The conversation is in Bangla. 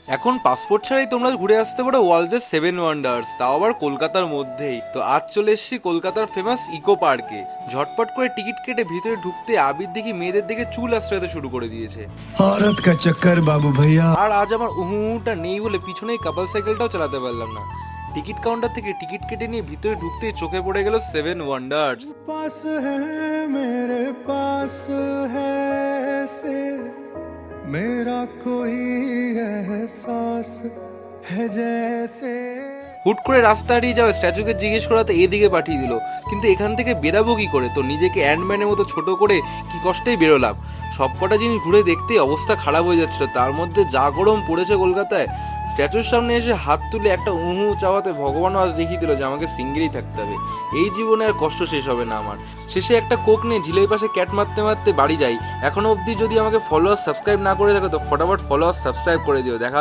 এখন পাসপোর্ট ছাড়াই তোমরা ঘুরে আসতে পারো ওয়ার্ল্ডের 7 ওয়ান্ডার্স, তাও আবার কলকাতার মধ্যেই। তো আজ চলে এসেছি কলকাতার ফেমাস ইকো পার্কে। ঝটপট করে টিকিট কেটে ভিতরে ঢুকতে আবির দেখি মেয়েদের দিকে চুল আশ্রয়তে শুরু করে দিয়েছে। औरत का चक्कर बाबू भैया। আর আজ আমার উহুটা নেই বলে পিছনেই কাপল সাইকেলটাও চালাতে পারলাম না। টিকিট কাউন্টার থেকে টিকিট কেটে নিয়ে ভিতরে ঢুকতেই চোখে পড়ে গেল 7 ওয়ান্ডার্স। पास है मेरे पास है से मेरा कोई एहसास है जैसे। হুট করে রাস্তা হারিয়ে যাওয়া স্ট্যাচুকে জিজ্ঞেস করাতে এদিকে পাঠিয়ে দিল, কিন্তু এখান থেকে বেরাবো কি করে? তো নিজেকে অ্যান্ডম্যানের মতো ছোট করে কি কষ্টেই বেরোলাম। সবকটা জিনিস ঘুরে দেখতেই অবস্থা খারাপ হয়ে যাচ্ছিল, তার মধ্যে যা গরম পড়েছে কলকাতায়। স্ট্যাচুর সামনে এসে হাত তুলে একটা উহু চাওয়াতে ভগবানও আজ দেখিয়ে দিল যে আমাকে সিঙ্গেলই থাকতে হবে। এই জীবনে আর কষ্ট শেষ হবে না আমার। শেষে একটা কোক নিয়ে ঝিলের পাশে ক্যাট মারতে মারতে বাড়ি যাই। এখনো অবধি যদি আমাকে ফলোয়ার সাবস্ক্রাইব না করে থাকো তো ফটাফট ফলোয়ার সাবস্ক্রাইব করে দিও। দেখা